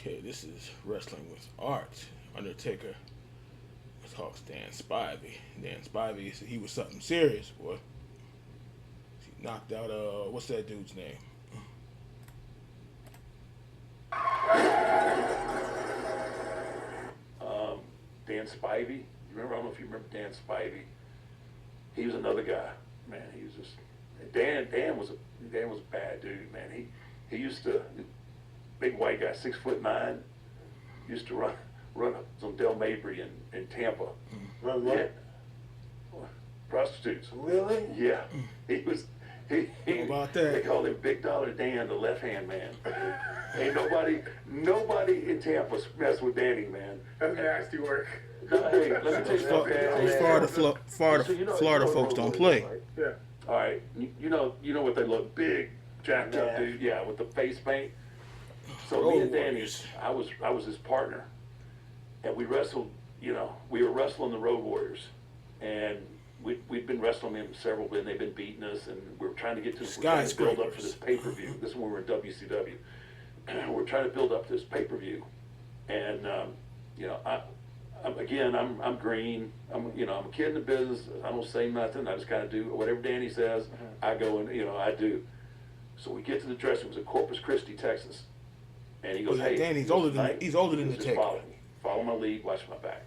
Okay, this is Wrestling with Art. Undertaker talks Dan Spivey. Dan Spivey said he was something serious, boy. He knocked out, what's that dude's name? Dan Spivey. I don't know if you remember Dan Spivey. He was another guy. Man, he was just Dan was a bad dude, man. He used to, big white guy, 6'9", used to run some Del Mabry in Tampa. Run what? Yeah. Prostitutes. Really? Yeah. He was How about that? They called him Big Dollar Dan, the left hand man. Ain't nobody in Tampa messed with Danny, man. That's nasty work. Hey, let me tell you something, man. Those Florida folks don't play. Yeah. All right, you know what they look, big, jacked up dude, yeah, with the face paint. So me and Danny, I was his partner, and we wrestled. We were wrestling the Road Warriors, and we'd been wrestling them several, and they've been beating us, and we were trying to get to build up for this pay-per-view. This is when we were in WCW. We're trying to build up this pay-per-view, and I'm green. I'm a kid in the business. I don't say nothing. I just kind of do whatever Danny says. I go and I do. So we get to the dressing room. It was in Corpus Christi, Texas, and he goes, "Hey, Danny's older than the Taker. Follow my lead. Watch my back."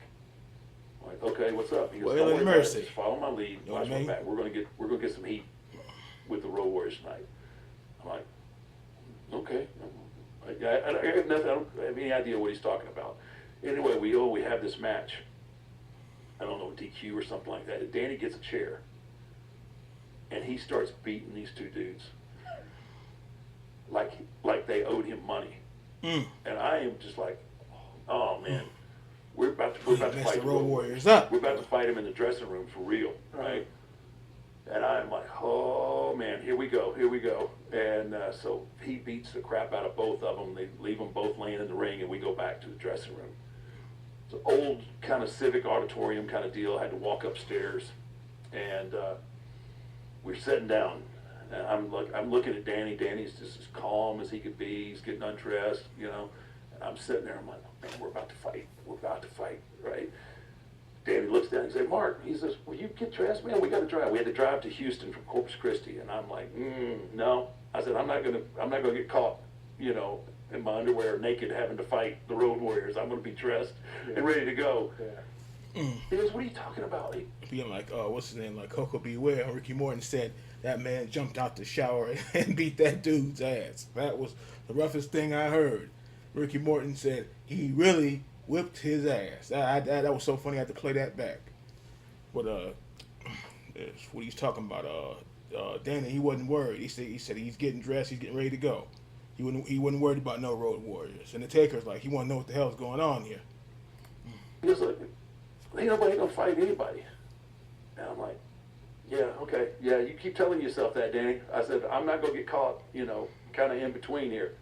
I'm like, "Okay, what's up?" He goes, Well, "Don't worry about it. mercy. Just follow my lead. Watch my back. We're gonna get some heat with the Road Warriors tonight." I'm like, "Okay." I have nothing. I don't have any idea what he's talking about. Anyway, we have this match. I don't know, DQ or something like that. And Danny gets a chair, and he starts beating these two dudes like they owed him money. And I am just like, oh man, we're about to fight the Road Warriors up. We're about to fight him in the dressing room for real, right? And I'm like, oh man, here we go. And so he beats the crap out of both of them. They leave them both laying in the ring, and we go back to the dressing room. It's an old kind of civic auditorium kind of deal. I had to walk upstairs, and we're sitting down. And I'm looking at Danny. Danny's just as calm as he could be. He's getting undressed, And I'm sitting there. I'm like, man, we're about to fight, right? Danny looks down and says, "Mark," he says, "will you get dressed, man? We got to drive." We had to drive to Houston from Corpus Christi, and I'm like, no. I said, I'm not gonna get caught, in my underwear, naked, having to fight the Road Warriors. I'm gonna be dressed and ready to go. Yeah. He goes, "What are you talking about?" Being like, what's his name? Like Coco Beware. Ricky Morton said that man jumped out the shower and beat that dude's ass. That was the roughest thing I heard. Ricky Morton said he really whipped his ass. That was so funny. I had to play that back. But what he's talking about. Danny, he wasn't worried. He said he's getting dressed. He's getting ready to go. He wasn't worried about no Road Warriors. And the Taker's like, he want to know what the hell's going on here. He was like, "Ain't nobody gonna fight anybody." And I'm like, "Yeah, okay, yeah. You keep telling yourself that, Danny." I said, "I'm not gonna get caught, kind of in between here."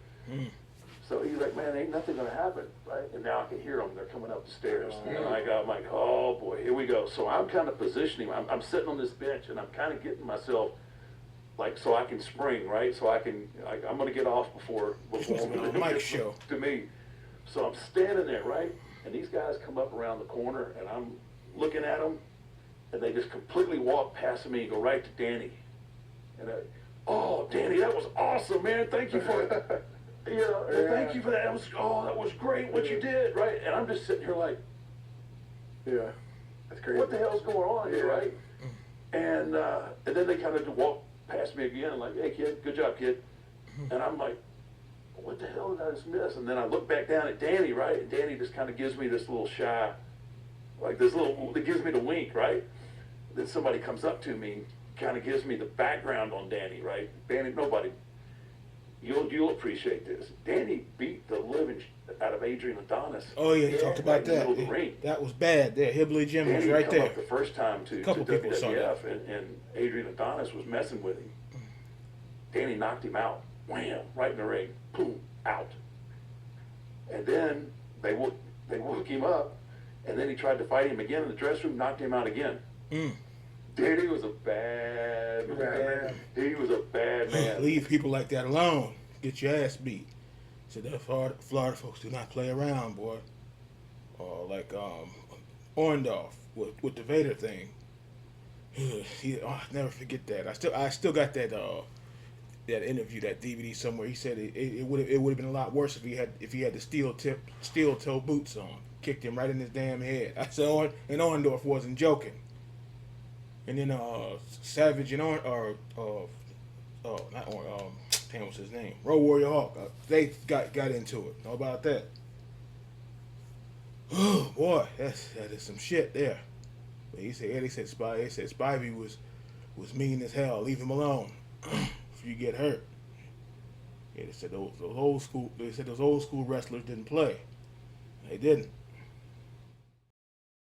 So he's like, "Man, ain't nothing gonna happen, right?" And now I can hear them. They're coming up the stairs. And I'm like, "Oh boy, here we go." So I'm kind of positioning. I'm sitting on this bench, and I'm kind of getting myself, so I can spring, right? So I'm gonna get off before the mic show to me. So I'm standing there, right? And these guys come up around the corner, and I'm looking at them, and they just completely walk past me and go right to Danny. And "Oh, Danny, that was awesome, man. Thank you for it." Thank you for that. That was great what you did, right? And I'm just sitting here like, yeah, that's crazy. What the hell's going on here, right? And then they kind of walk past me again and like, "Hey, kid, good job, kid." And I'm like, what the hell did I just miss? And then I look back down at Danny, right? And Danny just kind of gives me this little shy, it gives me the wink, right? Then somebody comes up to me, kind of gives me the background on Danny, right? Danny, you'll appreciate this. Danny beat the living out of Adrian Adonis. Oh yeah, he talked about that. In the ring. That was bad. There, Hillbilly Jim was right come there. Up the first time to WWF, and Adrian Adonis was messing with him. Danny knocked him out. Wham! Right in the ring. Boom! Out. And then they woke him up, and then he tried to fight him again in the dressing room. Knocked him out again. Danny was a bad man. He was a bad man. Leave people like that alone. Get your ass beat. Said that Florida folks do not play around, boy. Or like Orndorff with the Vader thing. I'll never forget that. I still got that interview, that DVD somewhere. He said it would have been a lot worse if he had the steel toe boots on. Kicked him right in his damn head. I said, and Orndorff wasn't joking. And then Savage and damn, what's his name? Road Warrior Hawk. They got into it. How about that? Oh boy, that is some shit there. But he said Spivey was mean as hell. Leave him alone. If you get hurt. Yeah, they said those old school wrestlers didn't play. They didn't.